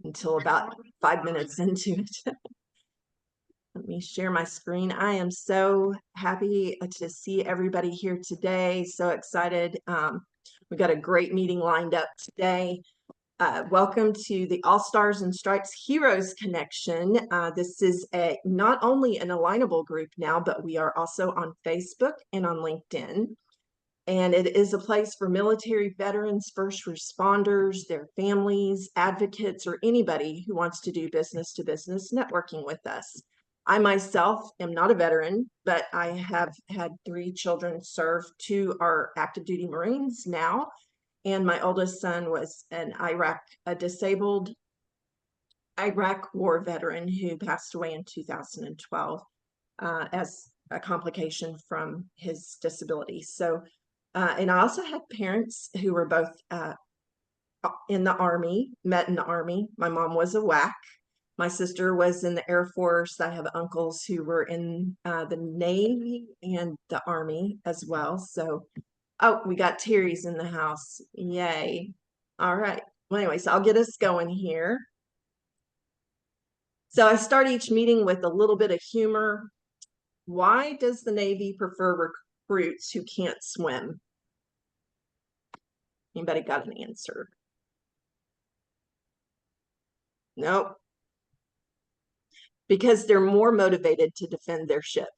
until about 5 minutes into it. Let me share my screen. I am so happy to see everybody here today. So excited. We've got a great meeting lined up today. Welcome to the All Stars and Stripes Heroes Connection. This is not only an Alignable group now, but we are also on Facebook and on LinkedIn. And it is a place for military veterans, first responders, their families, advocates, or anybody who wants to do business-to-business networking with us. I myself am not a veteran, but I have had 3 children serve. 2 are active duty Marines now, and my oldest son was a disabled Iraq war veteran who passed away in 2012 as a complication from his disability. So, and I also had parents who were both in the Army, met in the Army. My mom was a WAC. My sister was in the Air Force. I have uncles who were in the Navy and the Army as well. So, oh, we got Terry's in the house. Yay. All right. Well, anyways, I'll get us going here. So I start each meeting with a little bit of humor. Why does the Navy prefer recruits who can't swim? Anybody got an answer? Nope. Because they're more motivated to defend their ship.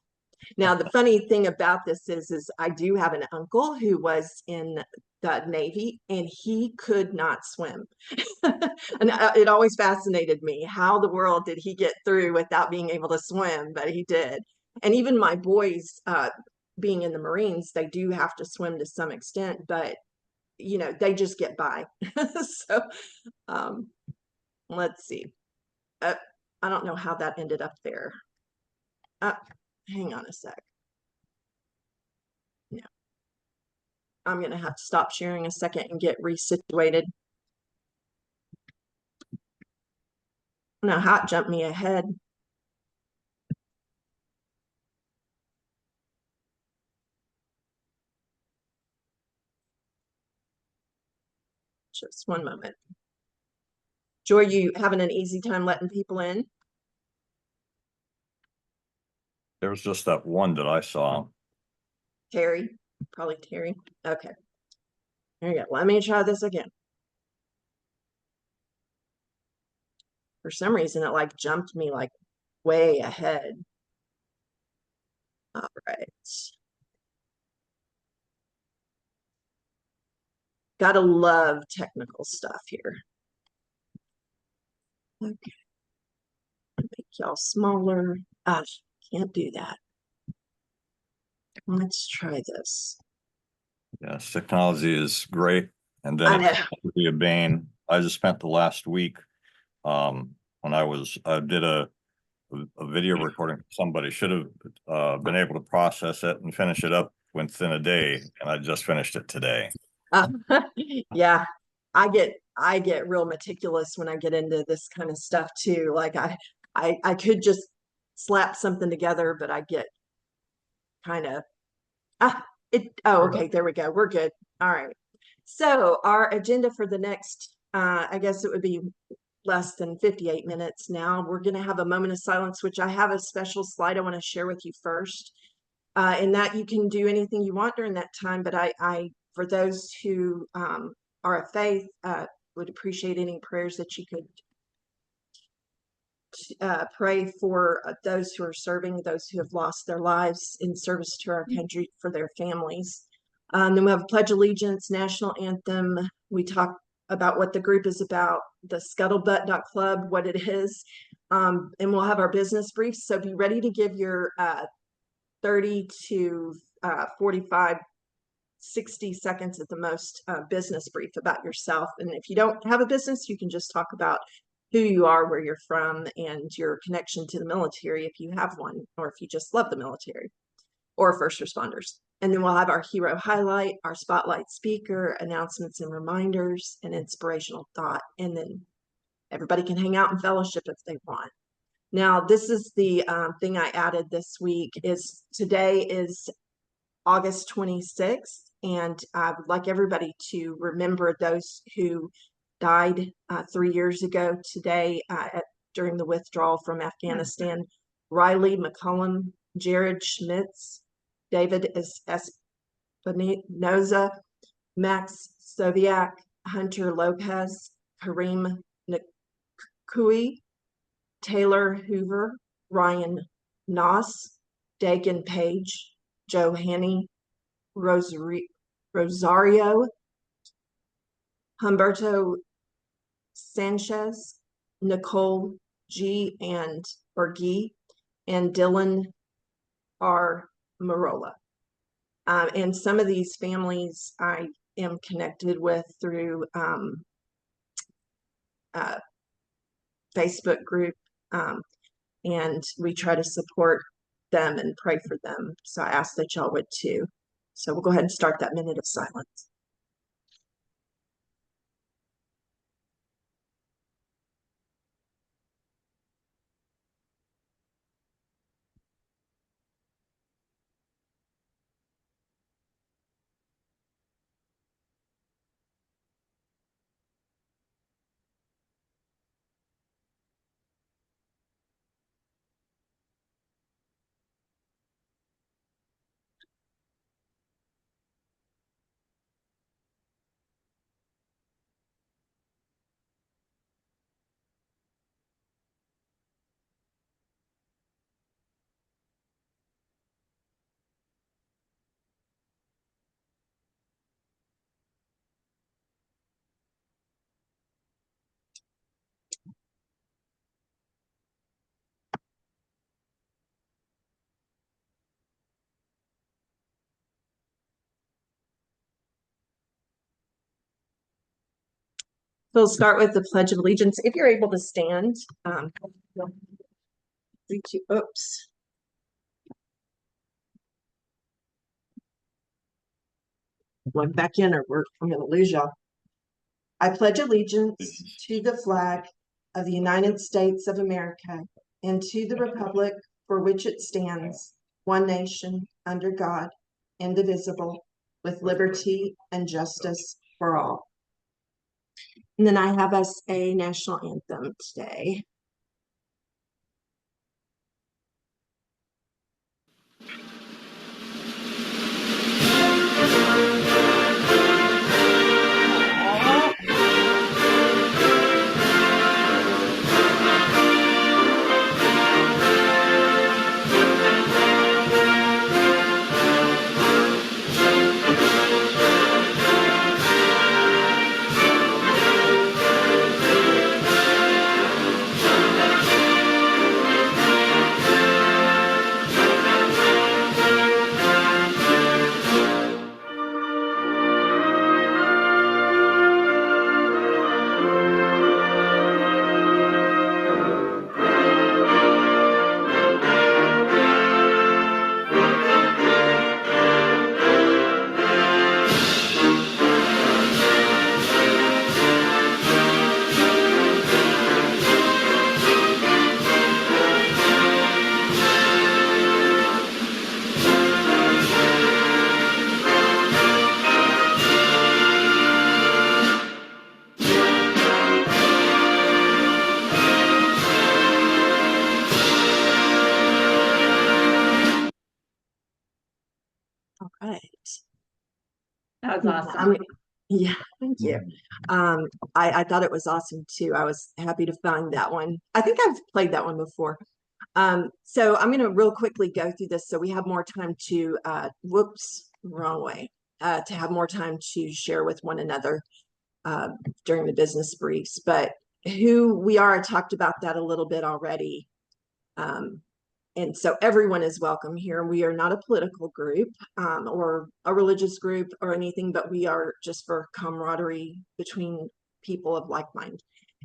Now, the funny thing about this is I do have an uncle who was in the Navy and he could not swim. And it always fascinated me. How the world did he get through without being able to swim? But he did. And even my boys, being in the Marines, they do have to swim to some extent, but you know, they just get by. So let's see. I don't know how that ended up there. Hang on a sec. No. I'm going to have to stop sharing a second and get resituated. No, hot jumped me ahead. Just one moment. Joy, you having an easy time letting people in? There was just that one that I saw. Terry, probably Terry. Okay. There you go. Let me try this again. For some reason, it like jumped me like way ahead. All right. Gotta love technical stuff here. Okay. Make y'all smaller. Can't do that. Let's try this. Yes, technology is great. And then it can be a bane. I just spent the last week when I did a video recording for somebody, should have been able to process it and finish it up within a day, and I just finished it today. Yeah, I get real meticulous when I get into this kind of stuff too. Like I could just slap something together, but I get kind of okay, there we go. We're good. All right. So our agenda for the next I guess it would be less than 58 minutes now. We're going to have a moment of silence, which I have a special slide I want to share with you first. And that you can do anything you want during that time, but I for those who are of faith, would appreciate any prayers that you could pray for those who are serving, those who have lost their lives in service to our country, for their families. Then we have Pledge Allegiance, National Anthem. We talk about what the group is about, the scuttlebutt.club, what it is. And we'll have our business briefs. So be ready to give your 30 to 45, 60 seconds at the most business brief about yourself. And if you don't have a business, you can just talk about who you are, where you're from, and your connection to the military if you have one, or if you just love the military or first responders. And then we'll have our hero highlight, our spotlight speaker, announcements and reminders, and inspirational thought. And then everybody can hang out and fellowship if they want. Now, this is the thing I added this week. Is today is August 26th, and I would like everybody to remember those who died 3 years ago today during the withdrawal from Afghanistan. Riley McCollum, Jared Schmitz, David Espinoza, Max Soviak, Hunter Lopez, Kareem Nakui, Taylor Hoover, Ryan Noss, Dagan Page, Joe Haney, Rosario, Humberto Sanchez, Nicole G. and Dylan R. Marola. And some of these families I am connected with through Facebook group, and we try to support them and pray for them. So I ask that y'all would too. So we'll go ahead and start that minute of silence. So we'll start with the Pledge of Allegiance. If you're able to stand, oops. Plug back in or I'm going to lose y'all. I pledge allegiance to the flag of the United States of America and to the republic for which it stands, one nation, under God, indivisible, with liberty and justice for all. And then I have us a national anthem today. All right. That was awesome. Yeah, thank you. I thought it was awesome too. I was happy to find that one. I think I've played that one before. So I'm going to real quickly go through this so we have more time to, wrong way, to have more time to share with one another during the business briefs. But who we are, I talked about that a little bit already. And so everyone is welcome here. We are not a political group or a religious group or anything, but we are just for camaraderie between people of like mind.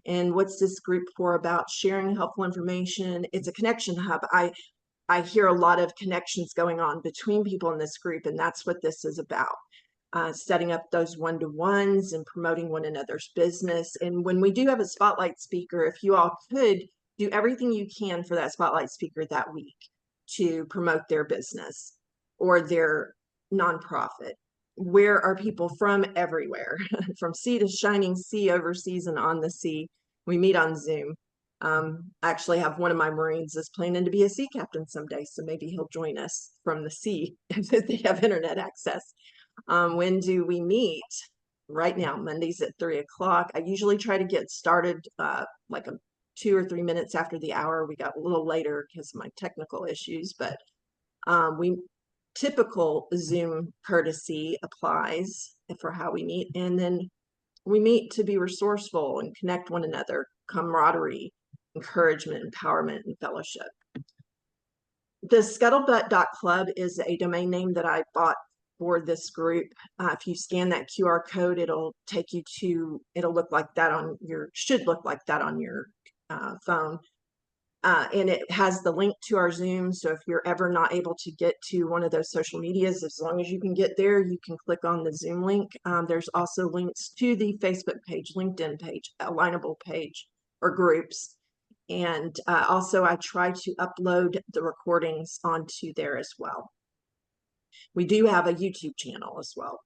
And what's this group for? About sharing helpful information. It's a connection hub. I hear a lot of connections going on between people in this group, and that's what this is about. Setting up those one-to-ones and promoting one another's business. And when we do have a spotlight speaker, if you all could do everything you can for that spotlight speaker that week to promote their business or their nonprofit. where are people from everywhere, from sea to shining sea, overseas and on the sea. We meet on Zoom. I actually have one of my Marines is planning to be a sea captain someday, so maybe he'll join us from the sea if they have internet access. When do we meet? Right now, Mondays at 3 o'clock. I usually try to get started like 2 or 3 minutes after the hour. We got a little later because of my technical issues, but we typical Zoom courtesy applies for how we meet. And then we meet to be resourceful and connect one another, camaraderie, encouragement, empowerment, and fellowship. The scuttlebutt.club is a domain name that I bought for this group. If you scan that QR code, it'll take you to, it'll look like that on your, should look like that on your phone. And it has the link to our Zoom. So if you're ever not able to get to one of those social medias, as long as you can get there, you can click on the Zoom link. There's also links to the Facebook page, LinkedIn page, Alignable page, or groups. And also I try to upload the recordings onto there as well. We do have a YouTube channel as well.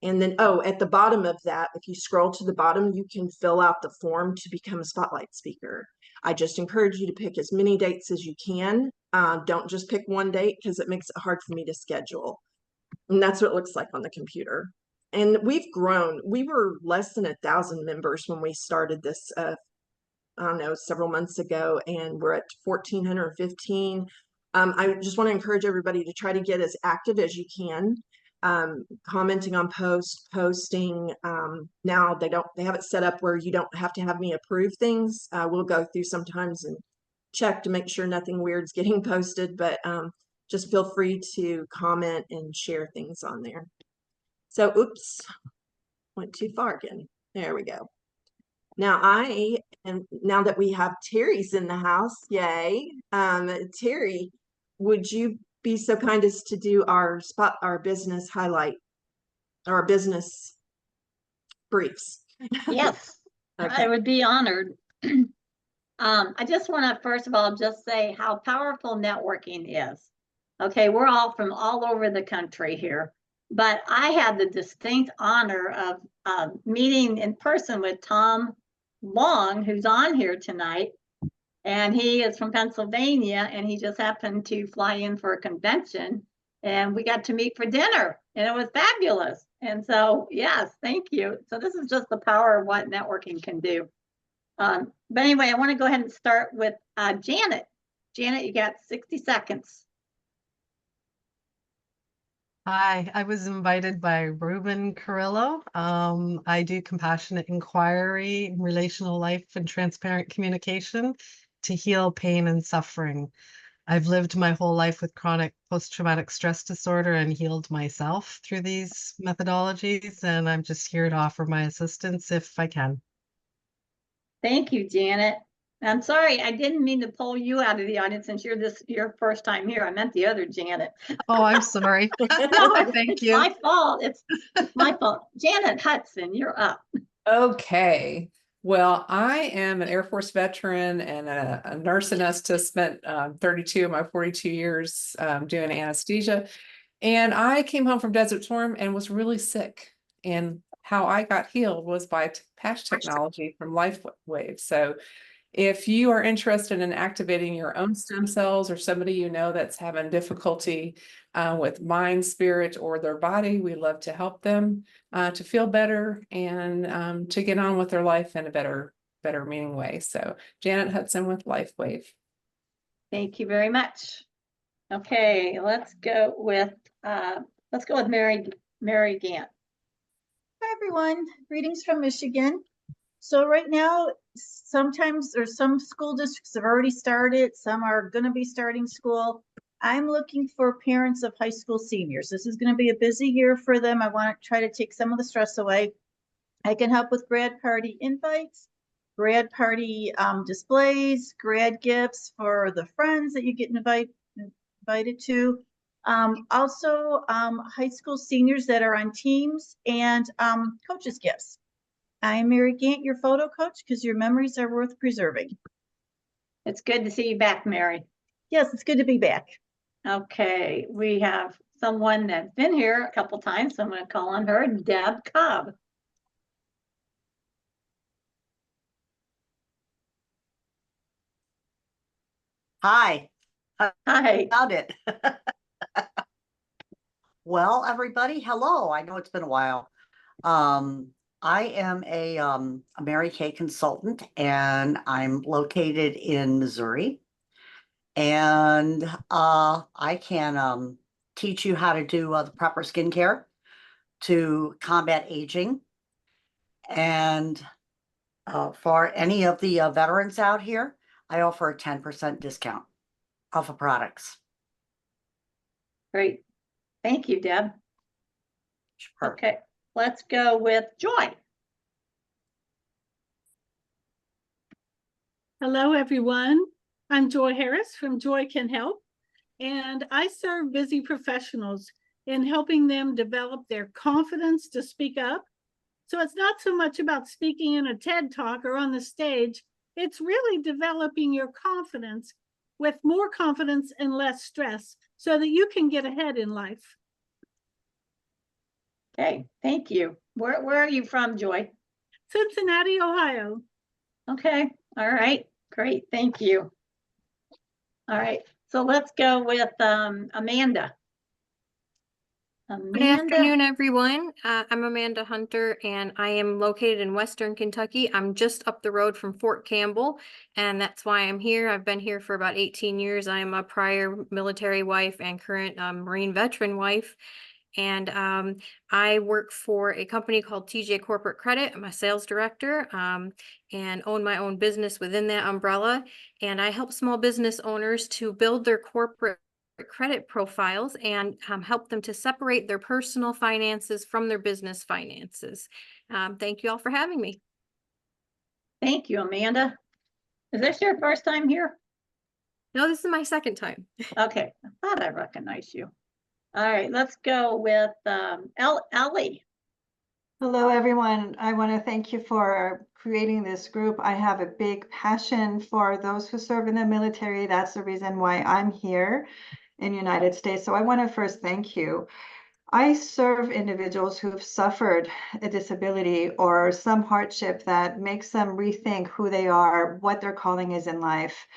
And then, oh, at the bottom of that, if you scroll to the bottom, you can fill out the form to become a spotlight speaker. I just encourage you to pick as many dates as you can. Don't just pick one date because it makes it hard for me to schedule. And that's what it looks like on the computer. And we've grown. We were less than 1,000 members when we started this, I don't know, several months ago, and we're at 1,415. I just want to encourage everybody to try to get as active as you can. Commenting on posts, posting. Now they have it set up where you don't have to have me approve things. We'll go through sometimes and check to make sure nothing weird's getting posted, but just feel free to comment and share things on there. So, oops, went too far again. There we go. Now now that we have Terry's in the house, yay. Terry, would you be so kind as to do our business highlight, our business briefs? Yes, Okay. I would be honored. I just want to, first of all, just say how powerful networking is. Okay, we're all from all over the country here, but I had the distinct honor of meeting in person with Tom Long, who's on here tonight. And he is from Pennsylvania, and he just happened to fly in for a convention, and we got to meet for dinner, and it was fabulous. And so, yes, thank you. So this is just the power of what networking can do. But anyway, I want to go ahead and start with Janet. Janet, you got 60 seconds. Hi, I was invited by Ruben Carrillo. I do compassionate inquiry, relational life, and transparent communication to heal pain and suffering. I've lived my whole life with chronic post-traumatic stress disorder and healed myself through these methodologies, and I'm just here to offer my assistance if I can. Thank you, Janet. I'm sorry, I didn't mean to pull you out of the audience since you're your first time here. I meant the other Janet. Oh, I'm sorry. No, thank you. My fault. It's my fault. Janet Hudson, you're up. Okay. Well, I am an Air Force veteran and a nurse anesthetist, spent 32 of my 42 years doing anesthesia. And I came home from Desert Storm and was really sick. And how I got healed was by patch technology from LifeWave. So if you are interested in activating your own stem cells or somebody you know that's having difficulty with mind, spirit, or their body, we love to help them to feel better and to get on with their life in a better meaning way. So Janet Hudson with LifeWave. Thank you very much. Okay, let's go with Mary Gant. Hi everyone, greetings from Michigan. So right now, sometimes there's some school districts have already started, some are going to be starting school. I'm looking for parents of high school seniors. This is going to be a busy year for them. I want to try to take some of the stress away. I can help with grad party invites, grad party displays, grad gifts for the friends that you get invited to. Also, high school seniors that are on teams and coaches gifts. I'm Mary Gant, your photo coach, because your memories are worth preserving. It's good to see you back, Mary. Yes, it's good to be back. Okay, we have someone that's been here a couple times, so I'm going to call on her, Deb Cobb. Hi. Hi. Found it. Well, everybody, hello. I know it's been a while. I am a Mary Kay consultant, and I'm located in Missouri. And I can teach you how to do the proper skincare to combat aging. And for any of the veterans out here, I offer a 10% discount off of products. Great. Thank you, Deb. Sure. Okay, let's go with Joy. Hello, everyone. I'm Joy Harris from Joy Can Help, and I serve busy professionals in helping them develop their confidence to speak up. So it's not so much about speaking in a TED Talk or on the stage. It's really developing your confidence with more confidence and less stress so that you can get ahead in life. Okay, thank you. Where are you from, Joy? Cincinnati, Ohio. Okay, all right, great, thank you. All right, so let's go with Amanda. Good afternoon, everyone. I'm Amanda Hunter, and I am located in Western Kentucky. I'm just up the road from Fort Campbell, and that's why I'm here. I've been here for about 18 years. I am a prior military wife and current Marine veteran wife. And I work for a company called TJ Corporate Credit. I'm a sales director and own my own business within that umbrella. And I help small business owners to build their corporate credit profiles and help them to separate their personal finances from their business finances. Thank you all for having me. Thank you, Amanda. Is this your first time here? No, this is my second time. Okay, I thought I recognized you. All right, let's go with Ellie. Hello, everyone. I want to thank you for creating this group. I have a big passion for those who serve in the military. That's the reason why I'm here in the United States. So I want to first thank you. I serve individuals who've suffered a disability or some hardship that makes them rethink who they are, what their calling is in life.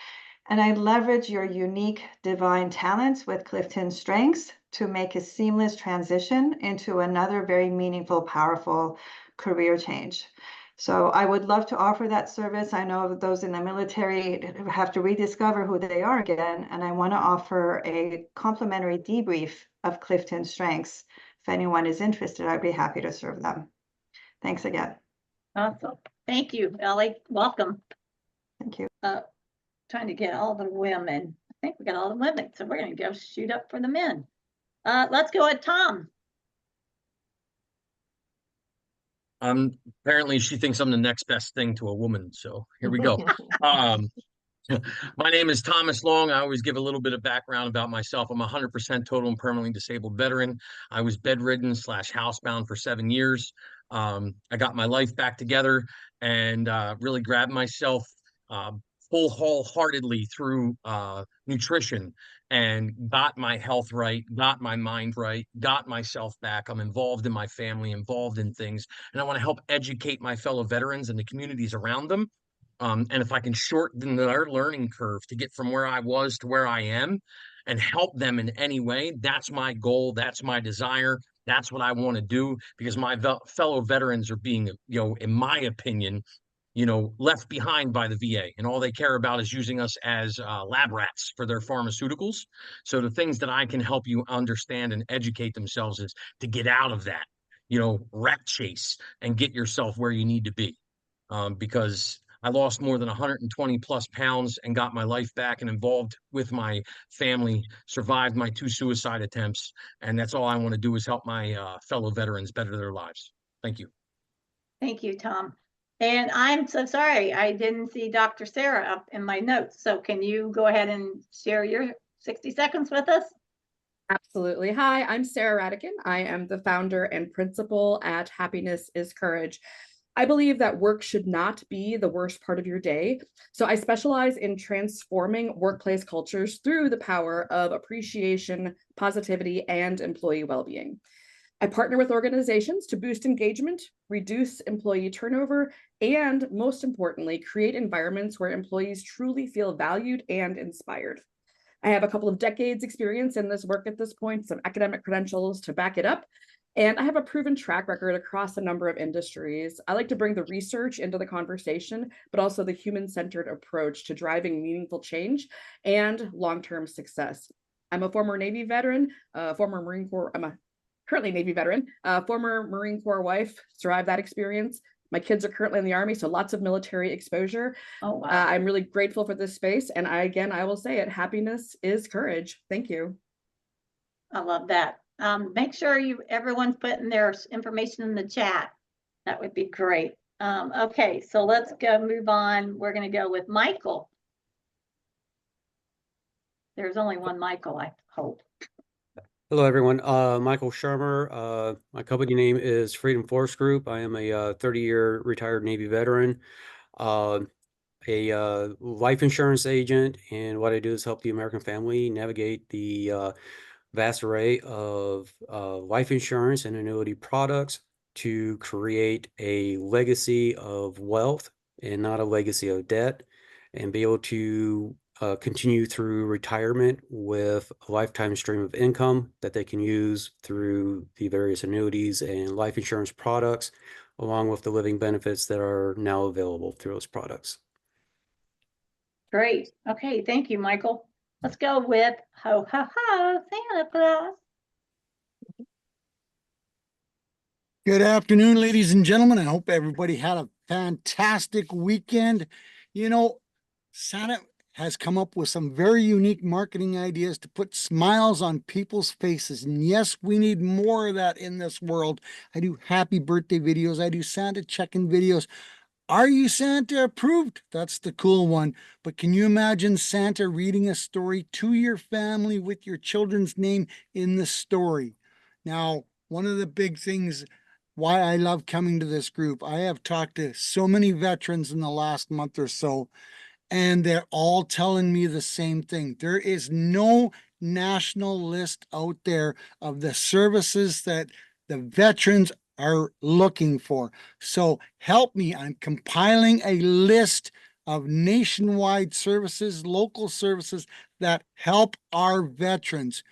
And I leverage your unique divine talents with Clifton Strengths to make a seamless transition into another very meaningful, powerful career change. So I would love to offer that service. I know those in the military have to rediscover who they are again, and I want to offer a complimentary debrief of Clifton Strengths. If anyone is interested, I'd be happy to serve them. Thanks again. Awesome. Thank you, Ellie. Welcome. Thank you. Trying to get all the women. I think we got all the women, so we're going to go shoot up for the men. Let's go with Tom. Apparently she thinks I'm the next best thing to a woman, so here we go. My name is Thomas Long. I always give a little bit of background about myself. I'm a 100% total and permanently disabled veteran. I was bedridden / housebound for 7 years. I got my life back together and really grabbed myself wholeheartedly through nutrition and got my health right, got my mind right, got myself back. I'm involved in my family, involved in things, and I want to help educate my fellow veterans and the communities around them. And if I can shorten their learning curve to get from where I was to where I am and help them in any way, that's my goal. That's my desire. That's what I want to do because my fellow veterans are being, in my opinion, left behind by the VA, and all they care about is using us as lab rats for their pharmaceuticals. So the things that I can help you understand and educate themselves is to get out of that, rat chase and get yourself where you need to be. Because I lost more than 120 plus pounds and got my life back and involved with my family, survived my 2 suicide attempts. And that's all I want to do is help my fellow veterans better their lives. Thank you. Thank you, Tom. And I'm so sorry, I didn't see Dr. Sarah up in my notes. So can you go ahead and share your 60 seconds with us? Absolutely. Hi, I'm Sarah Radican. I am the founder and principal at Happiness is Courage. I believe that work should not be the worst part of your day. So I specialize in transforming workplace cultures through the power of appreciation, positivity, and employee well-being. I partner with organizations to boost engagement, reduce employee turnover, and most importantly, create environments where employees truly feel valued and inspired. I have a couple of decades experience in this work at this point, some academic credentials to back it up. And I have a proven track record across a number of industries. I like to bring the research into the conversation, but also the human-centered approach to driving meaningful change and long-term success. I'm a former Navy veteran, former Marine Corps, I'm a currently Navy veteran, former Marine Corps wife, survived that experience. My kids are currently in the Army, so lots of military exposure. Oh, wow. I'm really grateful for this space. And I will say it, happiness is courage. Thank you. I love that. Make sure everyone's putting their information in the chat. That would be great. Okay, so let's move on. We're going to go with Michael. There's only one Michael, I hope. Hello, everyone. Michael Shermer. My company name is Freedom Force Group. I am a 30-year retired Navy veteran, a life insurance agent, and what I do is help the American family navigate the vast array of life insurance and annuity products to create a legacy of wealth and not a legacy of debt, and be able to continue through retirement with a lifetime stream of income that they can use through the various annuities and life insurance products, along with the living benefits that are now available through those products. Great. Okay, thank you, Michael. Let's go with ho ha ha Santa Claus. Good afternoon, ladies and gentlemen. I hope everybody had a fantastic weekend. You know, Santa has come up with some very unique marketing ideas to put smiles on people's faces. And yes, we need more of that in this world. I do happy birthday videos. I do Santa check-in videos. Are you Santa approved? That's the cool one. But can you imagine Santa reading a story to your family with your children's name in the story? Now, one of the big things why I love coming to this group, I have talked to so many veterans in the last month or so, and they're all telling me the same thing. There is no national list out there of the services that the veterans are looking for. So help me. I'm compiling a list of nationwide services, local services that help our veterans.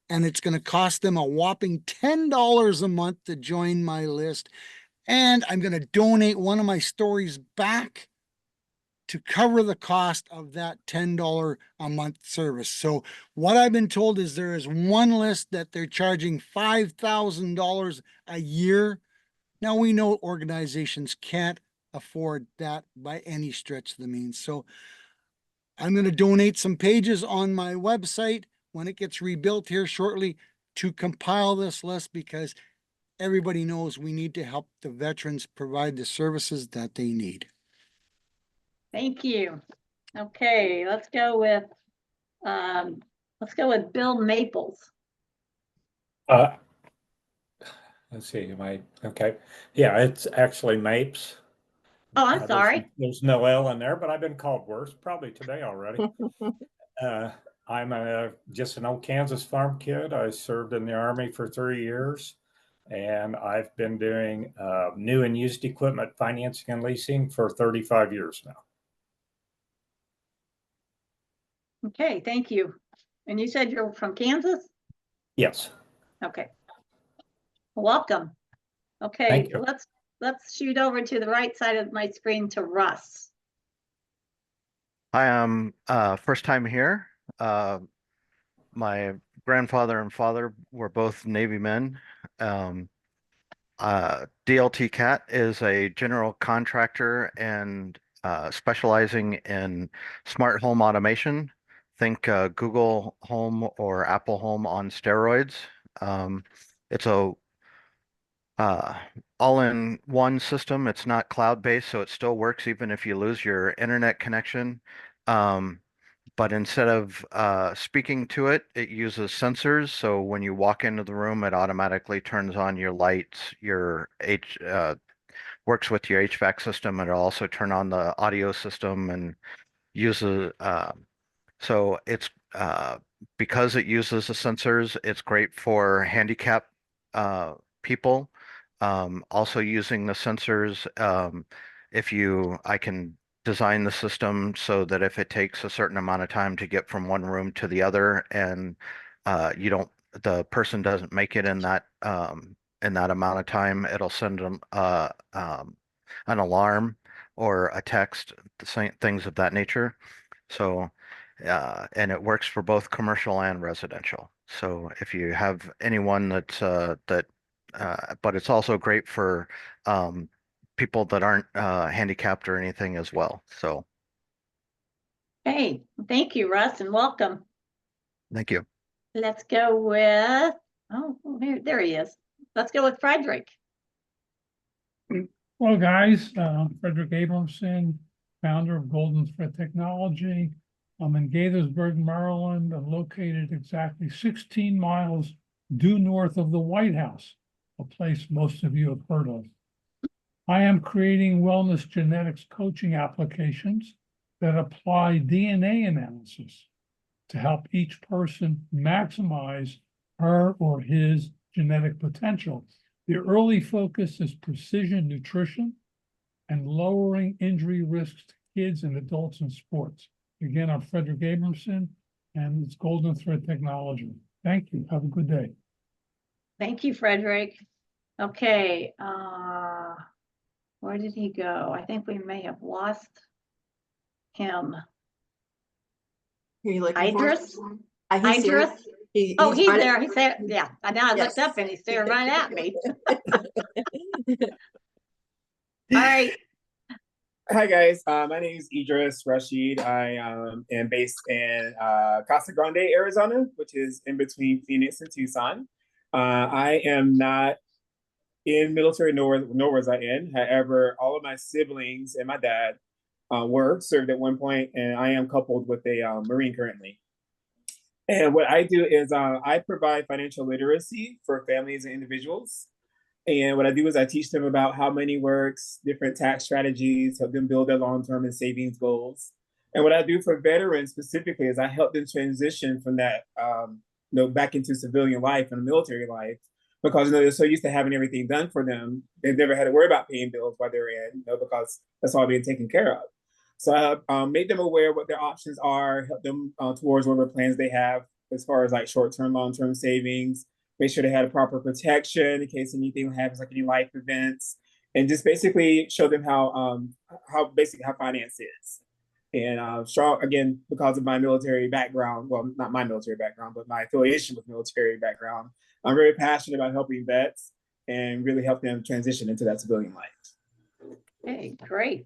And it's going to cost them a whopping $10 a month to join my list. And I'm going to donate one of my stories back to cover the cost of that $10 a month service. So what I've been told is there is one list that they're charging $5,000 a year. Now we know organizations can't afford that by any stretch of the means. So I'm going to donate some pages on my website when it gets rebuilt here shortly to compile this list, because everybody knows we need to help the veterans provide the services that they need. Thank you. Okay, let's go with Bill Maples. Let's see, okay? Yeah, it's actually Mapes. Oh, I'm sorry. There's no L in there, but I've been called worse, probably today already. I'm just an old Kansas farm kid. I served in the Army for 3 years, and I've been doing new and used equipment financing and leasing for 35 years now. Okay, thank you. And you said you're from Kansas? Yes. Okay. Welcome. Okay, let's shoot over to the right side of my screen to Russ. Hi, I'm first time here. My grandfather and father were both Navy men. DLT Cat is a general contractor and specializing in smart home automation. Think Google Home or Apple Home on steroids. It's a all-in-one system. It's not cloud-based, so it still works even if you lose your internet connection. But instead of speaking to it, it uses sensors. So when you walk into the room, it automatically turns on your lights, your works with your HVAC system. It'll also turn on the audio system and uses, so it's, because it uses the sensors, it's great for handicap people. Also using the sensors, I can design the system so that if it takes a certain amount of time to get from one room to the other and the person doesn't make it in that amount of time, it'll send them an alarm or a text, the same things of that nature. So, and it works for both commercial and residential. So if you have anyone but it's also great for people that aren't handicapped or anything as well. So. Hey, thank you, Russ, and welcome. Thank you. Let's go with, there he is. Let's go with Frederick. Hello, guys. Frederick Abramson, founder of Golden Thread Technology. I'm in Gaithersburg, Maryland. I'm located exactly 16 miles due north of the White House, a place most of you have heard of. I am creating wellness genetics coaching applications that apply DNA analysis to help each person maximize her or his genetic potential. The early focus is precision nutrition and lowering injury risks to kids and adults in sports. Again, I'm Frederick Abramson, and it's Golden Thread Technology. Thank you. Have a good day. Thank you, Frederick. Okay, where did he go? I think we may have lost him. Who are you looking for? Idris? He's here. Idris? He's there. He's there. Yeah. And now I looked up and he's staring right at me. All right. Hi guys, my name is Idris Rashid. I am based in Casa Grande, Arizona, which is in between Phoenix and Tucson. I am not in military, nor was I in. However, all of my siblings and my dad served at one point, and I am coupled with a Marine currently. And what I do is I provide financial literacy for families and individuals. And what I do is I teach them about how money works, different tax strategies, help them build their long-term and savings goals. And what I do for veterans specifically is I help them transition from that, back into civilian life and military life, because they're so used to having everything done for them, they've never had to worry about paying bills while they're in, because that's all being taken care of. So I made them aware of what their options are, help them towards whatever plans they have as far as like short-term, long-term savings, make sure they had a proper protection in case anything happens, like any life events, and just basically show them how finance is. And strong, again, because of my military background, well, not my military background, but my affiliation with military background, I'm very passionate about helping vets and really help them transition into that civilian life. Okay, great.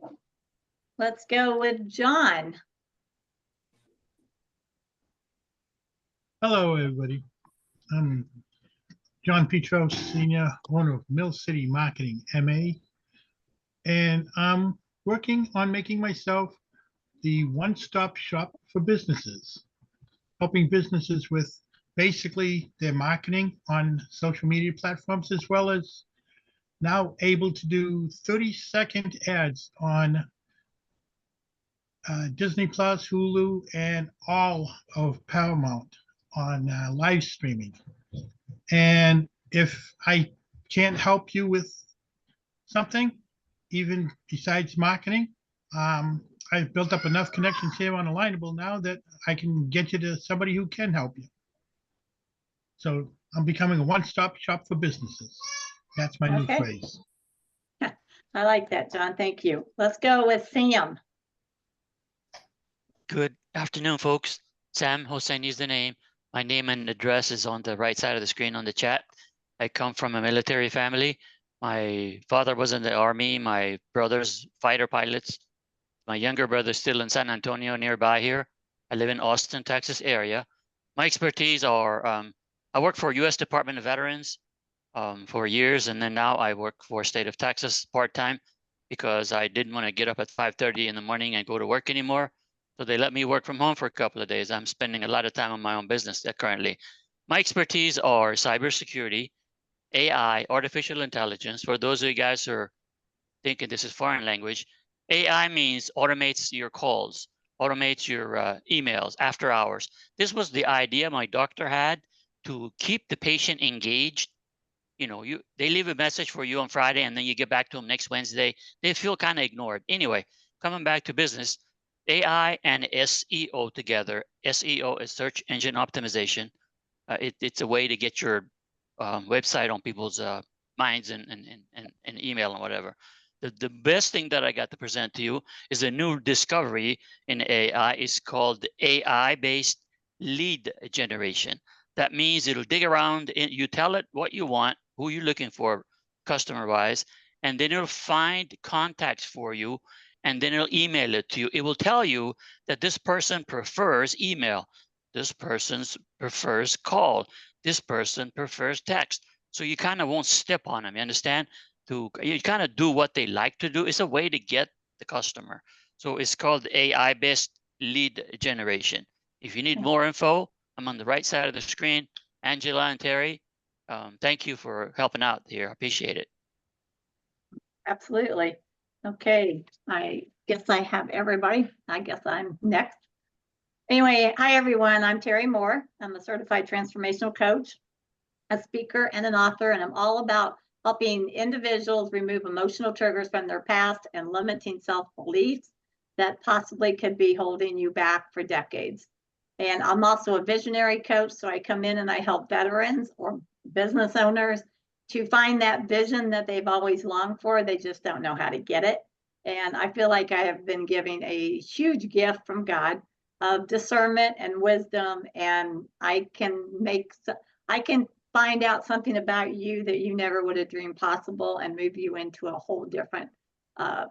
Let's go with John. Hello, everybody. I'm John Petros, Senior, owner of Mill City Marketing, MA. And I'm working on making myself the one-stop shop for businesses, helping businesses with basically their marketing on social media platforms, as well as now able to do 30-second ads on Disney Plus, Hulu, and all of Paramount on live streaming. And if I can't help you with something, even besides marketing, I've built up enough connections here on Alignable now that I can get you to somebody who can help you. So I'm becoming a one-stop shop for businesses. That's my new phrase. I like that, John. Thank you. Let's go with Sam. Good afternoon, folks. Sam Hosseini is the name. My name and address is on the right side of the screen on the chat. I come from a military family. My father was in the Army. My brother's fighter pilots. My younger brother's still in San Antonio nearby here. I live in Austin, Texas area. My expertise are, I worked for U.S. Department of Veterans for years, and then now I work for state of Texas part-time because I didn't want to get up at 5:30 in the morning and go to work anymore. So they let me work from home for a couple of days. I'm spending a lot of time on my own business currently. My expertise are cybersecurity, AI, artificial intelligence. For those of you guys who are thinking this is foreign language. AI means automates your calls, automates your emails after hours. This was the idea my doctor had to keep the patient engaged. You know, they leave a message for you on Friday and then you get back to them next Wednesday. They feel kind of ignored. Anyway, coming back to business, AI and SEO together. SEO is search engine optimization. It's a way to get your website on people's minds and email and whatever. The best thing that I got to present to you is a new discovery in AI. It's called AI-based lead generation. That means it'll dig around, you tell it what you want, who you're looking for customer-wise, and then it'll find contacts for you, and then it'll email it to you. It will tell you that this person prefers email, this person prefers call, this person prefers text. So you kind of won't step on them, you understand? You kind of do what they like to do. It's a way to get the customer. So it's called AI-based lead generation. If you need more info, I'm on the right side of the screen. Angela and Terry, thank you for helping out here. I appreciate it. Absolutely. Okay, I guess I have everybody. I guess I'm next. Anyway, hi everyone. I'm Terry Moore. I'm a certified transformational coach, a speaker, and an author, and I'm all about helping individuals remove emotional triggers from their past and limiting self-beliefs that possibly could be holding you back for decades. And I'm also a visionary coach, so I come in and I help veterans or business owners to find that vision that they've always longed for. They just don't know how to get it. And I feel like I have been giving a huge gift from God of discernment and wisdom, and I can find out something about you that you never would have dreamed possible and move you into a whole different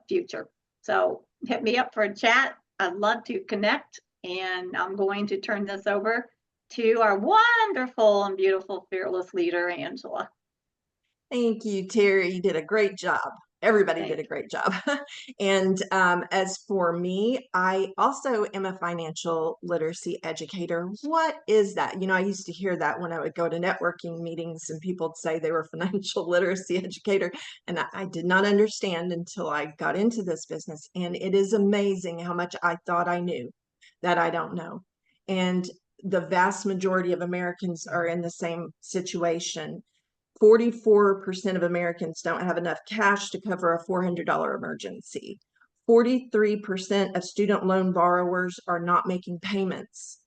future. So hit me up for a chat. I'd love to connect, and I'm going to turn this over to our wonderful and beautiful fearless leader, Angela. Thank you, Terry. You did a great job. Everybody did a great job. And as for me, I also am a financial literacy educator. What is that? You know, I used to hear that when I would go to networking meetings and people would say they were a financial literacy educator. And I did not understand until I got into this business. And it is amazing how much I thought I knew that I don't know. And the vast majority of Americans are in the same situation. 44% of Americans don't have enough cash to cover a $400 emergency. 43% of student loan borrowers are not making payments.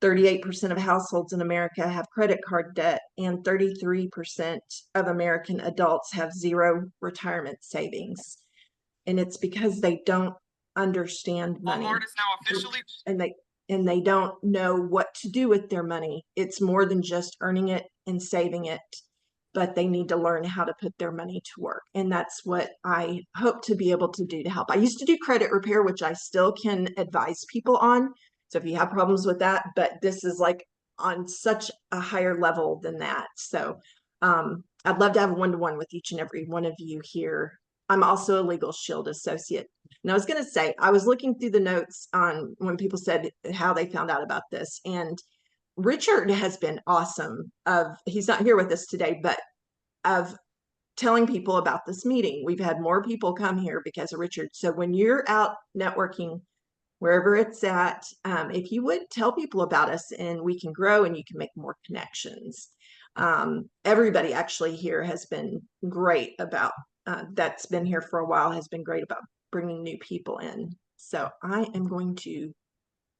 38% of households in America have credit card debt, and 33% of American adults have zero retirement savings. And it's because they don't understand money. Walmart is now officially And they don't know what to do with their money. It's more than just earning it and saving it, but they need to learn how to put their money to work. And that's what I hope to be able to do to help. I used to do credit repair, which I still can advise people on. So if you have problems with that, but this is like on such a higher level than that. So I'd love to have a one-to-one with each and every one of you here. I'm also a Legal Shield associate. And I was going to say, I was looking through the notes on when people said how they found out about this, and Richard has been awesome he's not here with us today, but of telling people about this meeting. We've had more people come here because of Richard. So when you're out networking, wherever it's at, if you would tell people about us, and we can grow and you can make more connections. Everybody actually here has been great about, that's been here for a while, has been great about bringing new people in. So I am going to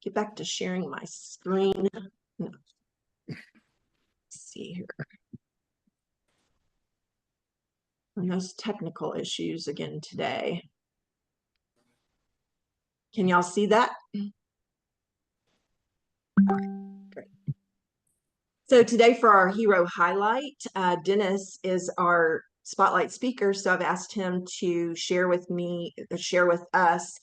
get back to sharing my screen. No. Let's see here. And those technical issues again today. Can y'all see that? Great. So today for our hero highlight, Dennis is our spotlight speaker. So I've asked him to share with us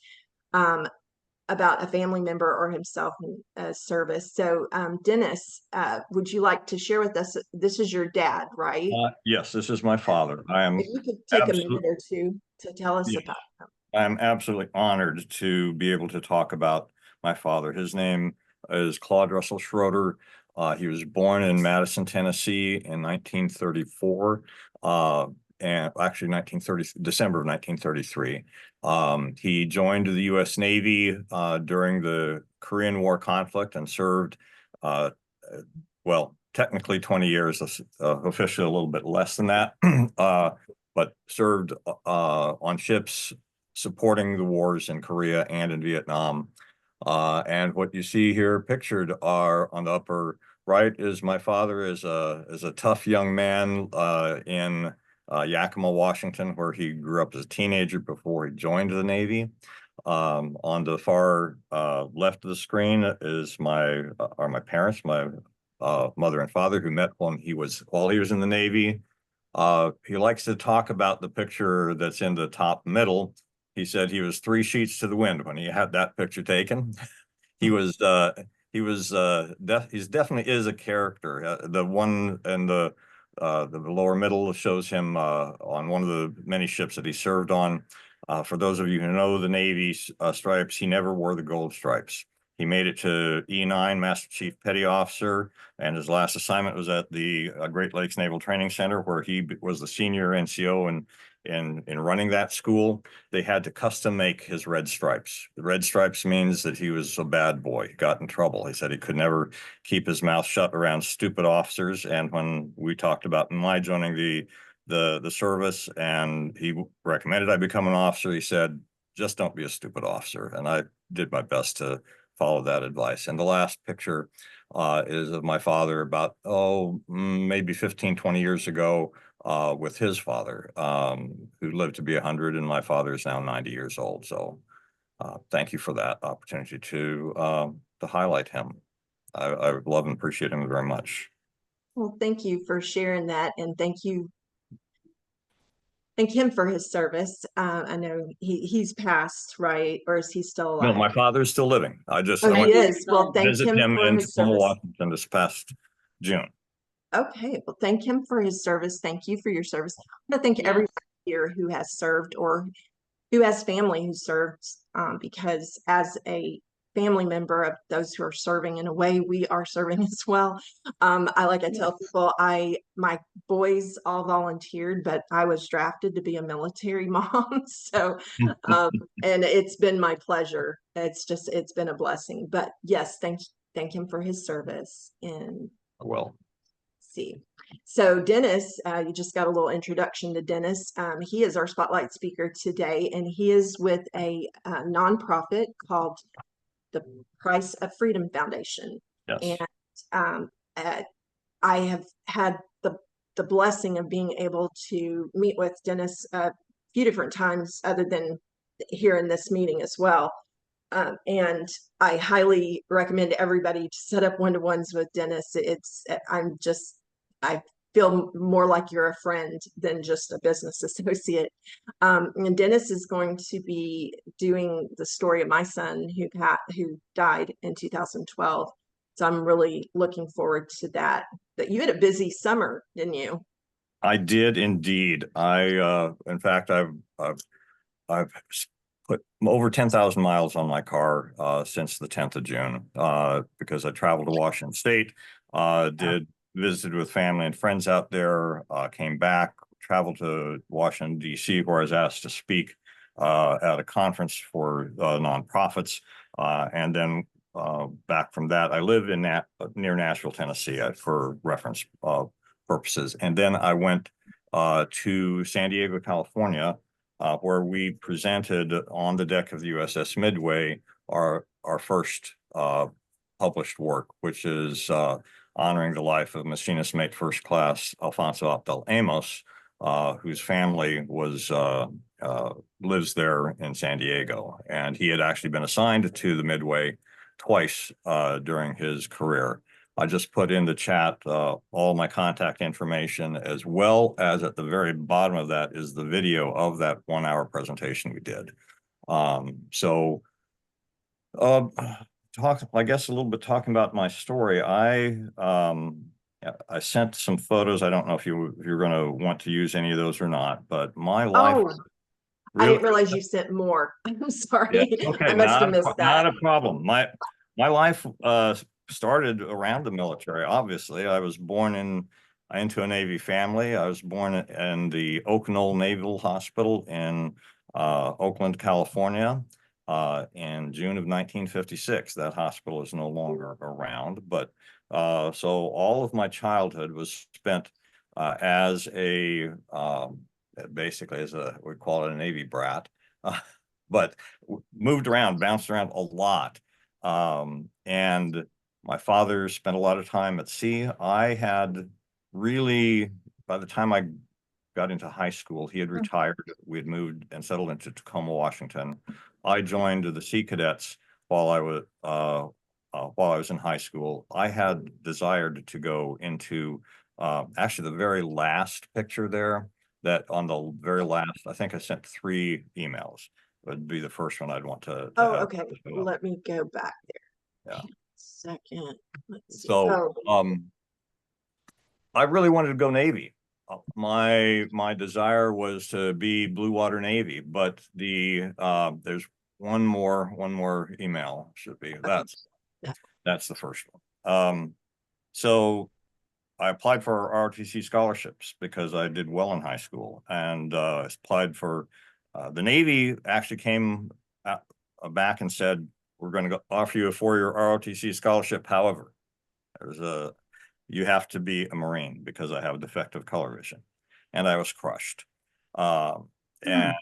about a family member or himself in service. So Dennis, would you like to share with us, this is your dad, right? Yes, this is my father. I am. If you could take a minute or two to tell us about him. I'm absolutely honored to be able to talk about my father. His name is Claude Russell Schroader. He was born in Madison, Tennessee in 1934. and actually 1930, December of 1933. He joined the U.S. Navy during the Korean War conflict and served, well, technically 20 years, officially a little bit less than that, but served on ships supporting the wars in Korea and in Vietnam. And what you see here pictured are on the upper right is my father is a tough young man in Yakima, Washington, where he grew up as a teenager before he joined the Navy. On the far left of the screen is are my parents, my mother and father, who met while he was in the Navy. He likes to talk about the picture that's in the top middle. He said he was 3 sheets to the wind when he had that picture taken. He definitely is a character. The one in the lower middle shows him on one of the many ships that he served on. For those of you who know the Navy's stripes, he never wore the gold stripes. He made it to E9, Master Chief Petty Officer, and his last assignment was at the Great Lakes Naval Training Center, where he was the senior NCO in running that school. They had to custom make his red stripes. The red stripes means that he was a bad boy. He got in trouble. He said he could never keep his mouth shut around stupid officers. And when we talked about my joining the service and he recommended I become an officer, he said, just don't be a stupid officer. And I did my best to follow that advice. And the last picture is of my father about, maybe 15, 20 years ago with his father, who lived to be 100, and my father is now 90 years old. So thank you for that opportunity to highlight him. I love and appreciate him very much. Well, thank you for sharing that, and thank him for his service. I know he's passed, right? Or is he still alive? No, my father is still living. I went he is. Well, to thank visit him him for in his Tacoma, service. Washington this past June. Okay, well, thank him for his service. Thank you for your service. I want to thank everyone here who has served or who has family who served, because as a family member of those who are serving, in a way we are serving as well. I tell people, my boys all volunteered, but I was drafted to be a military mom. So and it's been my pleasure. It's been a blessing. But yes, thank him for his service. And well, see. So Dennis, you just got a little introduction to Dennis. He is our spotlight speaker today, and he is with a nonprofit called the Price of Freedom Foundation. Yes. And I have had the blessing of being able to meet with Dennis a few different times, other than here in this meeting as well. And I highly recommend everybody to set up one-to-ones with Dennis. I feel more like you're a friend than just a business associate. And Dennis is going to be doing the story of my son who died in 2012. So I'm really looking forward to that. But you had a busy summer, didn't you? I did indeed. In fact, I've put over 10,000 miles on my car since the 10th of June because I traveled to Washington State, visited with family and friends out there, came back, traveled to Washington, D.C., where I was asked to speak at a conference for nonprofits. And then back from that, I live near Nashville, Tennessee, for reference purposes. And then I went to San Diego, California, where we presented on the deck of the USS Midway our first published work, which is honoring the life of Machinist Mate First Class Alfonso Abdel Amos, whose family lives there in San Diego. And he had actually been assigned to the Midway twice during his career. I just put in the chat all my contact information, as well as at the very bottom of that is the video of that 1-hour presentation we did. I guess a little bit talking about my story. I sent some photos. I don't know if you're going to want to use any of those or not, but my life. Oh, I didn't realize you sent more. I'm sorry. Yeah, okay, I must have missed that. Not a problem. My life started around the military. Obviously, I was born in into a Navy family. I was born in the Oak Knoll Naval Hospital in Oakland, California, in June of 1956. That hospital is no longer around, but so all of my childhood was spent as a basically as a, we call it a Navy brat, but moved around, bounced around a lot. And my father spent a lot of time at sea. I had really, by the time I got into high school, he had retired. We had moved and settled into Tacoma, Washington. I joined the Sea Cadets while I was in high school. I had desired to go into actually the very last picture there, that on the very last, I think I sent 3 emails. Would be the first one I'd want to Oh, have. okay. Let me go back there. Yeah. Second. Let's see. So, I really wanted to go Navy. My desire was to be Blue Water Navy, but there's one more email should be. That's the first one. So I applied for ROTC scholarships because I did well in high school, and applied for the Navy. Actually came back and said, we're going to offer you a 4-year ROTC scholarship. However, you have to be a Marine because I have defective color vision. And I was crushed. And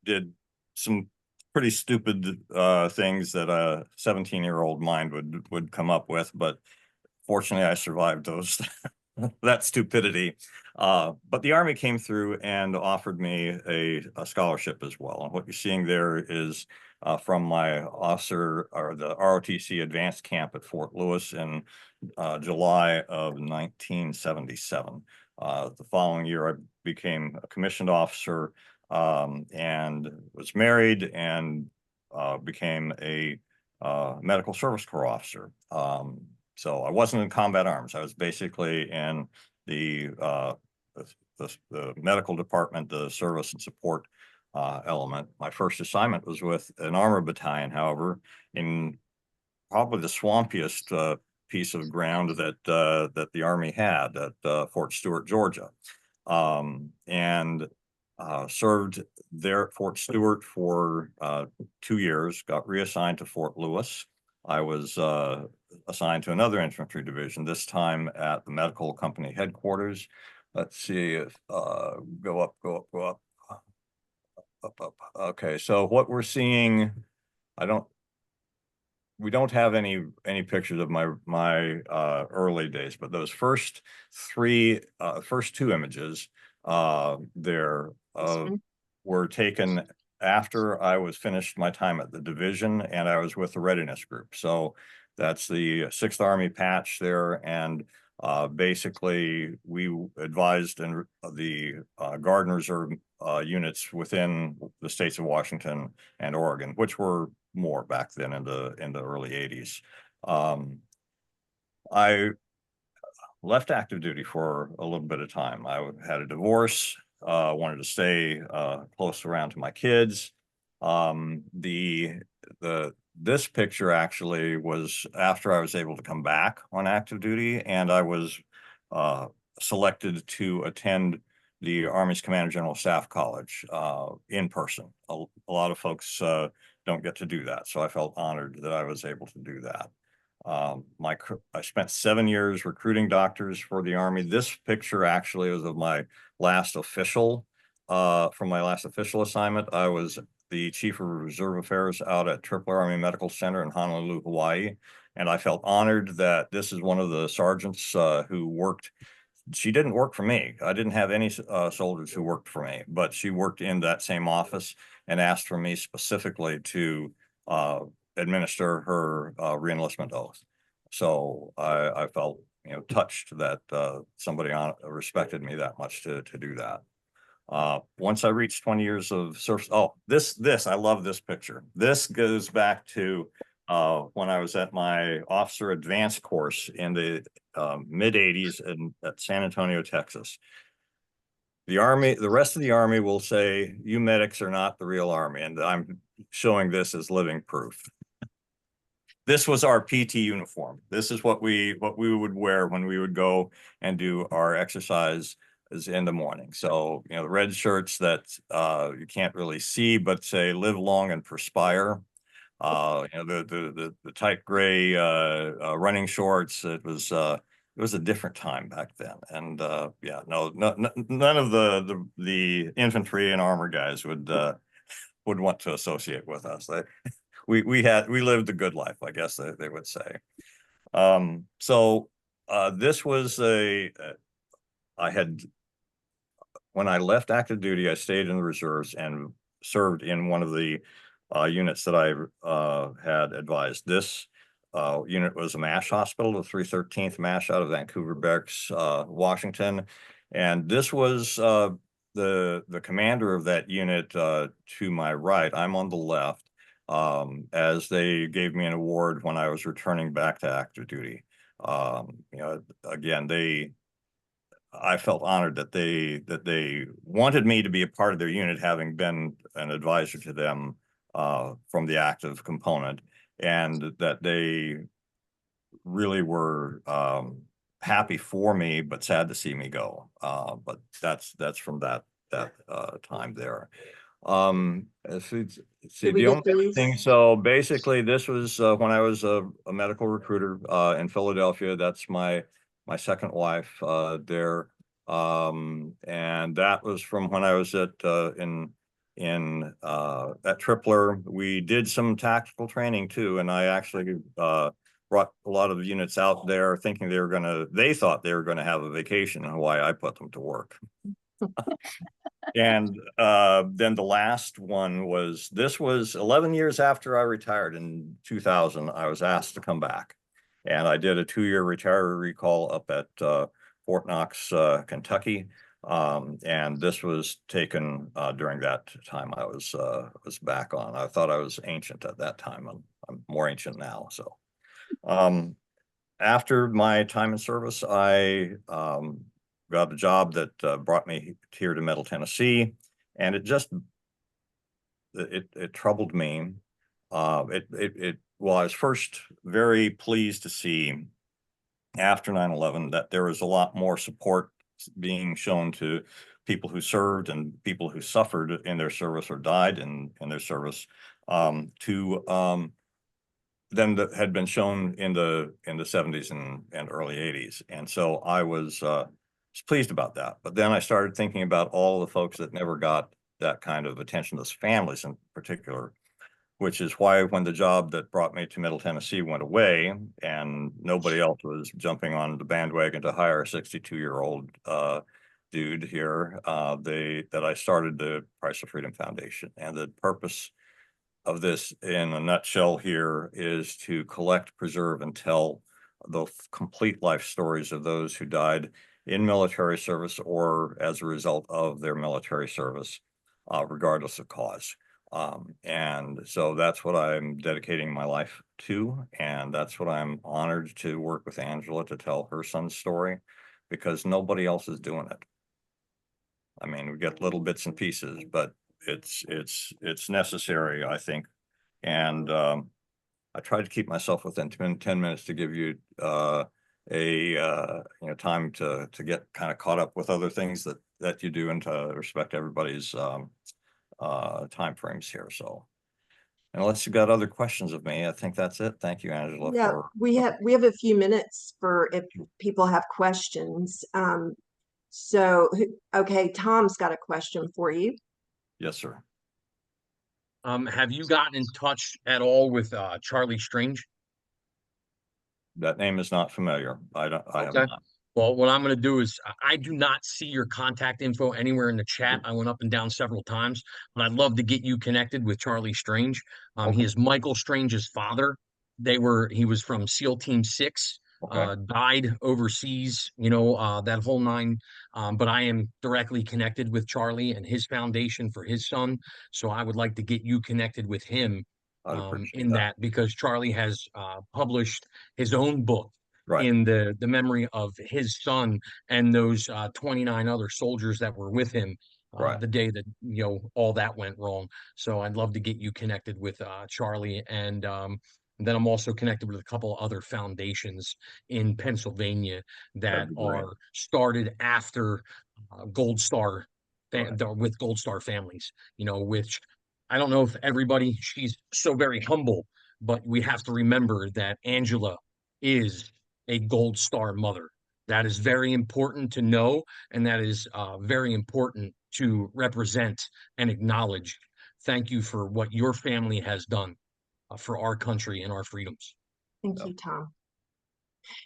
did some pretty stupid things that a 17-year-old mind would come up with, but fortunately I survived those that stupidity. But the Army came through and offered me a scholarship as well. And what you're seeing there is from my officer, or the ROTC advanced camp at Fort Lewis in July of 1977. The following year, I became a commissioned officer and was married, and became a medical service corps officer. So I wasn't in combat arms. I was basically in the medical department, the service and support element. My first assignment was with an armor battalion, however, in probably the swampiest piece of ground that the Army had at Fort Stewart, Georgia, and served there at Fort Stewart for 2 years. Got reassigned to Fort Lewis. I was assigned to another infantry division, this time at the medical company headquarters. Let's see if go up. Okay, so what we're seeing, we don't have any pictures of my early days, but those first 2 images there were taken after I was finished my time at the division, and I was with the readiness group. So that's the 6th Army patch there, and basically we advised in the Guard and Reserve units within the states of Washington and Oregon, which were more back then in the early 80s. I left active duty for a little bit of time. I had a divorce, wanted to stay close around to my kids. This picture actually was after I was able to come back on active duty, and I was selected to attend the Army's Commander General Staff College in person. A lot of folks don't get to do that, so I felt honored that I was able to do that. I spent 7 years recruiting doctors for the Army. This picture actually was of my last official, from my last official assignment. I was the Chief of Reserve Affairs out at Tripler Army Medical Center in Honolulu, Hawaii. And I felt honored that this is one of the sergeants who worked. She didn't work for me. I didn't have any soldiers who worked for me, but she worked in that same office and asked for me specifically to administer her reenlistment oath. So I felt touched that somebody respected me that much to do that. Once I reached 20 years of service, I love this picture. This goes back to when I was at my officer advanced course in the mid 80s at San Antonio, Texas. The rest of the Army will say, you medics are not the real Army. And I'm showing this as living proof. this was our PT uniform. This is what we would wear when we would go and do our exercise is in the morning. So, you know, the red shirts that you can't really see, but say live long and perspire. You know, the tight gray running shorts. It was a different time back then. And yeah, none of the infantry and armor guys would want to associate with us. We lived a good life, I guess they would say. So this was when I left active duty, I stayed in the reserves and served in one of the units that I had advised. This unit was a MASH hospital, the 313th MASH out of Vancouver Barracks, Washington. And this was the commander of that unit to my right. I'm on the left, as they gave me an award when I was returning back to active duty. You know, again, I felt honored that they wanted me to be a part of their unit, having been an advisor to them from the active component, and that they really were happy for me, but sad to see me go. But that's from that time there. Let's see, the only thing, so basically this was when I was a medical recruiter in Philadelphia. That's my second wife there. And that was from when I was at Tripler. We did some tactical training too, and I actually brought a lot of units out there thinking they thought they were gonna have a vacation in Hawaii. I put them to work. And then the last one was, this was 11 years after I retired in 2000. I was asked to come back, and I did a 2-year retiree recall up at Fort Knox, Kentucky. And this was taken during that time I was back on. I thought I was ancient at that time, and I'm more ancient now. So after my time in service, I got a job that brought me here to Middle Tennessee, and it troubled me. Well, I was first very pleased to see after 9/11 that there was a lot more support being shown to people who served and people who suffered in their service or died in their service than that had been shown in the 70s and early 80s. And so I was pleased about that. But then I started thinking about all the folks that never got that kind of attention, those families in particular, which is why when the job that brought me to Middle Tennessee went away and nobody else was jumping on the bandwagon to hire a 62-year-old dude here, that I started the Price of Freedom Foundation. And the purpose of this in a nutshell here is to collect, preserve, and tell the complete life stories of those who died in military service or as a result of their military service, regardless of cause. And so that's what I'm dedicating my life to, and that's what I'm honored to work with Angela to tell her son's story, because nobody else is doing it. I mean, we get little bits and pieces, but it's necessary, I think. And I tried to keep myself within 10 minutes to give you time to get kind of caught up with other things that you do, and to respect everybody's time frames here. So unless you got other questions of me, I think that's it. Thank you, Angela. Yeah, we have a few minutes for if people have questions. Okay, Tom's got a question for you. Yes, sir. Have you gotten in touch at all with Charlie Strange? That name is not familiar. I have Okay. not. Well, what I'm going to do is I do not see your contact info anywhere in the chat. I went up and down several times, but I'd love to get you connected with Charlie Strange. He is Michael Strange's father. He was from SEAL Team 6, died overseas, that whole nine. But I am directly connected with Charlie and his foundation for his son. So I would like to get you connected with him in that, because Charlie has published his own book in the memory of his son and those 29 other soldiers that were with him the day that all that went wrong. So I'd love to get you connected with Charlie, and And then I'm also connected with a couple other foundations in Pennsylvania that are started after Gold Star, with Gold Star families, you know, which I don't know if everybody, she's so very humble, but we have to remember that Angela is a Gold Star mother. That is very important to know, and that is very important to represent and acknowledge. Thank you for what your family has done for our country and our freedoms. Thank you, Tom.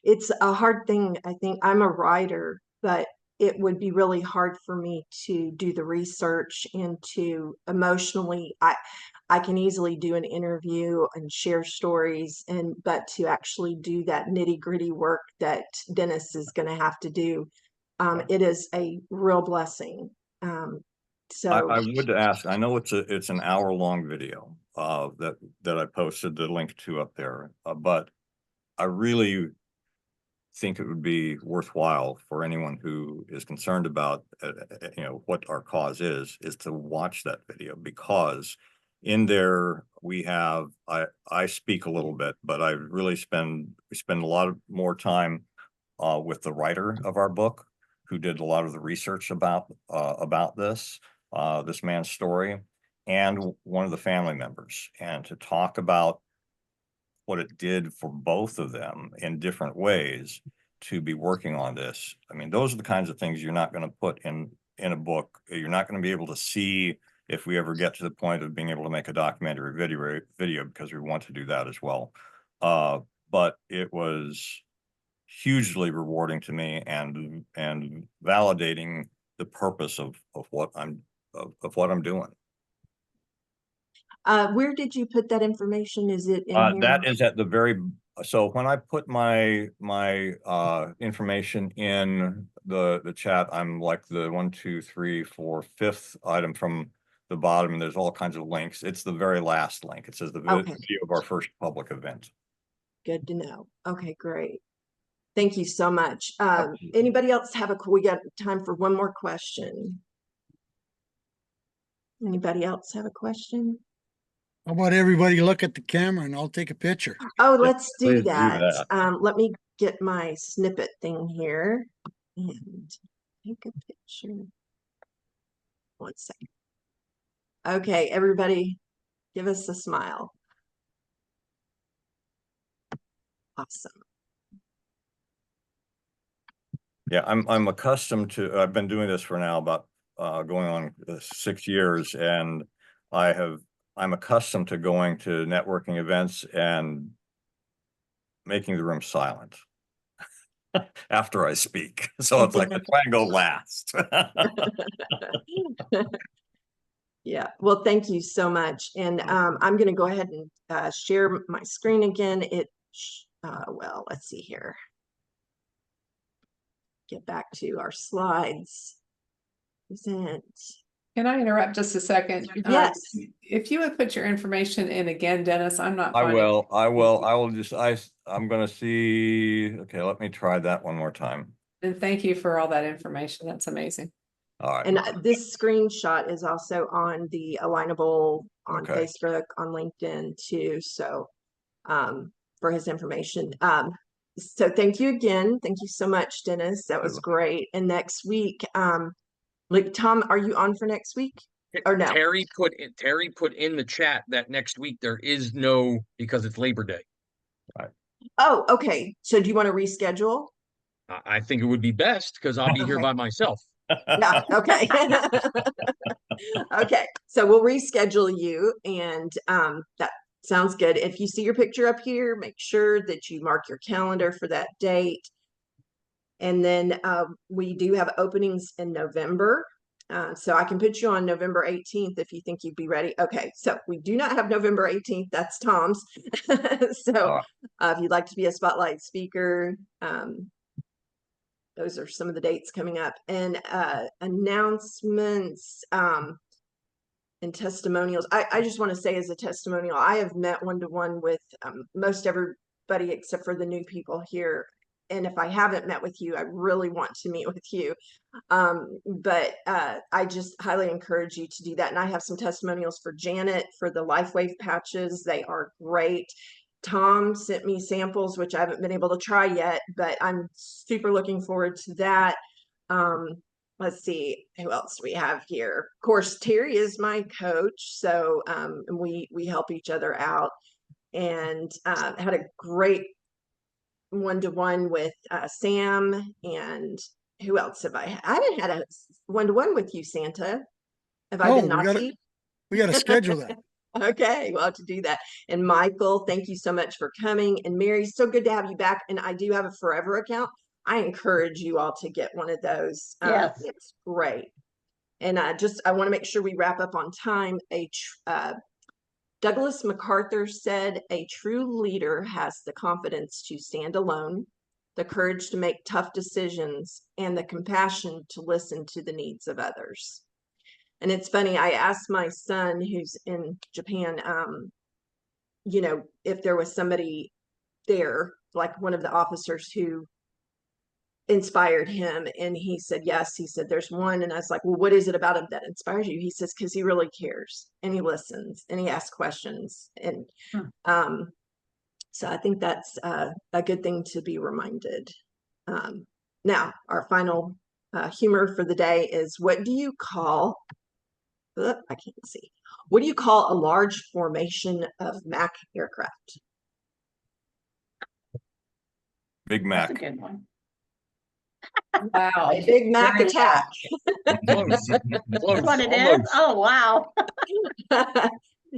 It's a hard thing. I think I'm a writer, but it would be really hard for me to do the research and to emotionally, I can easily do an interview and share stories, but to actually do that nitty gritty work that Dennis is going to have to do, it is a real blessing. I would ask, I know it's an hour-long video that I posted the link to up there, but I really think it would be worthwhile for anyone who is concerned about you know, what our cause is to watch that video, because in there we have, I speak a little bit, but I really we spend a lot of more time with the writer of our book, who did a lot of the research about this man's story, and one of the family members, and to talk about what it did for both of them in different ways to be working on this. I mean, those are the kinds of things you're not going to put in a book. You're not going to be able to see if we ever get to the point of being able to make a documentary video, because we want to do that as well. But it was hugely rewarding to me and validating the purpose of what I'm doing. Where did you put that information? Is it in here? That is at the very, so when I put my information in the chat, I'm like the 1, 2, 3, 4, 5th item from the bottom, and there's all kinds of links. It's the very last link. It says the video of our first public event. Good to know. Okay, great. Thank you so much. Anybody else have we got time for one more question. Anybody else have a question? How about everybody look at the camera and I'll take a picture? Oh, let's do that. Let me get my snippet thing here and take a picture. 1 second. Okay, everybody, give us a smile. Awesome. Yeah, I'm accustomed to, I've been doing this for now about going on 6 years, and I'm accustomed to going to networking events and making the room silent after I speak. So it's like, I try and go last. Yeah, well, thank you so much. And I'm going to go ahead and share my screen again. Well, let's see here. Get back to our slides. Present. Can I interrupt just a second? Yes. If you would put your information in again, Dennis, I'm not. I will just, I'm going to see. Okay, let me try that one more time. And thank you for all that information. That's amazing. All right. And this screenshot is also on the Alignable on Facebook, on LinkedIn too. So for his information. So thank you again. Thank you so much, Dennis. That was great. And next week, like Tom, are you on for next week or no? Terry put in the chat that next week there is no, because it's Labor Day. Right. Oh, okay. So do you want to reschedule? I think it would be best, because I'll be here by myself. Yeah, okay. Okay, so we'll reschedule you, and that sounds good. If you see your picture up here, make sure that you mark your calendar for that date. And then we do have openings in November. So I can put you on November 18th if you think you'd be ready. Okay, so we do not have November 18th. That's Tom's. So if you'd like to be a spotlight speaker, those are some of the dates coming up. And announcements and testimonials. I just want to say, as a testimonial, I have met one-to-one with most everybody except for the new people here. And if I haven't met with you, I really want to meet with you. But I just highly encourage you to do that. And I have some testimonials for Janet for the LifeWave patches. They are great. Tom sent me samples, which I haven't been able to try yet, but I'm super looking forward to that. Let's see who else we have here. Of course, Terry is my coach, so we help each other out, and had a great one-to-one with Sam. And who else have I haven't had a one-to-one with you, Santa. Have I been naughty? We gotta schedule that. Okay, we'll have to do that. And Michael, thank you so much for coming. And Mary, so good to have you back. And I do have a Forever account. I encourage you all to get one of those. Yes. It's great. And I want to make sure we wrap up on time. Douglas MacArthur said, a true leader has the confidence to stand alone, the courage to make tough decisions, and the compassion to listen to the needs of others. And it's funny, I asked my son who's in Japan, you know, if there was somebody there, like one of the officers who inspired him. And he said, yes. He said, there's one. And I was like, well, what is it about him that inspires you? He says, because he really cares and he listens and he asks questions. And so I think that's a good thing to be reminded. Now, our final humor for the day is, what do you call I can't see. What do you call a large formation of Mac aircraft? Big Mac. That's a good one. Wow. A Big Mac attack. Close. That's Close. what it is? Almost. Oh, wow.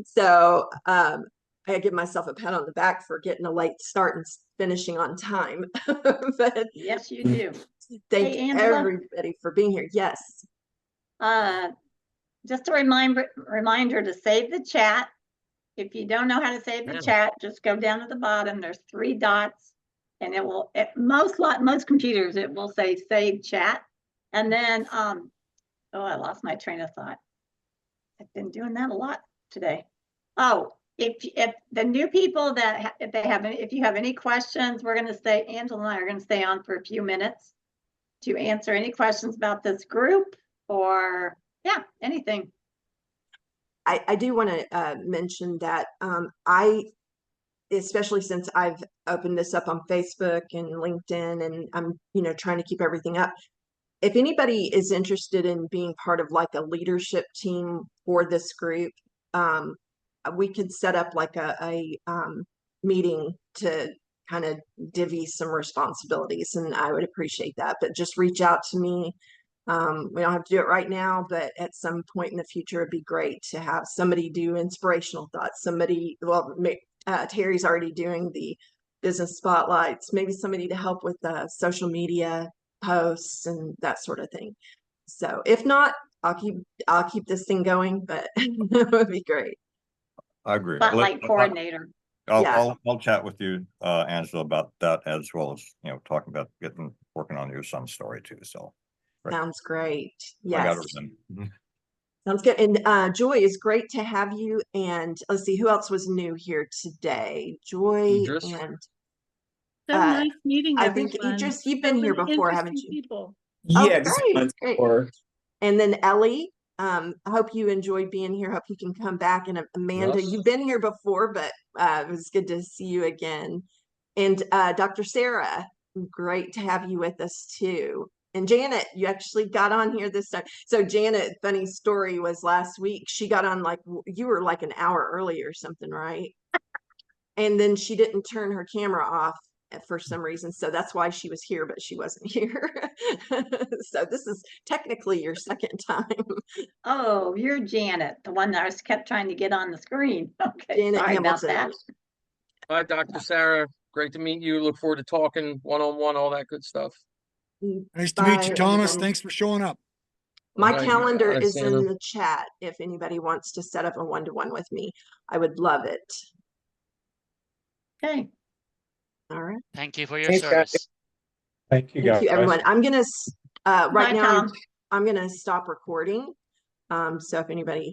So I give myself a pat on the back for getting a late start and finishing on time. But Yes, you do. thank Hey, Angela? everybody for being here. Yes. Just a reminder to save the chat. If you don't know how to save the chat, just go down to the bottom. There's 3 dots, and it will, most computers, it will say save chat. And then, oh, I lost my train of thought. I've been doing that a lot today. Oh, if the new people that if you have any questions, we're going to stay, Angela and I are going to stay on for a few minutes to answer any questions about this group or anything. I do want to mention that especially since I've opened this up on Facebook and LinkedIn, and I'm, trying to keep everything up. If anybody is interested in being part of like a leadership team for this group, we could set up like a meeting to kind of divvy some responsibilities, and I would appreciate that. But just reach out to me. We don't have to do it right now, but at some point in the future, it'd be great to have somebody do inspirational thoughts. Somebody, Terry's already doing the business spotlights, maybe somebody to help with the social media posts and that sort of thing. So if not, I'll keep this thing going, but it would be great. I agree. Spotlight coordinator. I'll chat with you, Angela, about that, as well as, talking about working on your son's story too. So. Right. Sounds great. I got Yes. everything. Sounds good. And Joy, is great to have you. And let's see, who else was new here today? Joy Idris. and So nice meeting I everyone. think Idris, you've been here before, haven't you? People. Yeah, Oh, great. And then Ellie, I hope you enjoyed being here. Hope you can come back. And Amanda, Yes. you've been here before, but it was good to see you again. And Dr. Sarah, great to have you with us too. And Janet, you actually got on here this time. So Janet, funny story was last week, she got on like, you were like an hour early or something, right? And then she didn't turn her camera off for some reason. So that's why she was here, but she wasn't here. So this is technically your second time. Oh, you're Janet, the one that I kept trying to get on the screen. Okay, Janet sorry about that. Hamilton. Hi, Dr. Sarah. Great to meet you. Look forward to talking one-on-one, all that good stuff. Nice to meet you, Bye, Thomas. everyone. Thanks for showing up. My All right, calendar is Santa. in the chat if anybody wants to set up a one-to-one with me. I would love it. Okay. All right. Thank you for your Thanks, guys. service. Thank you, Thank guys. you, everyone. I'm gonna right Bye, now. Tom. I'm gonna stop recording. So if anybody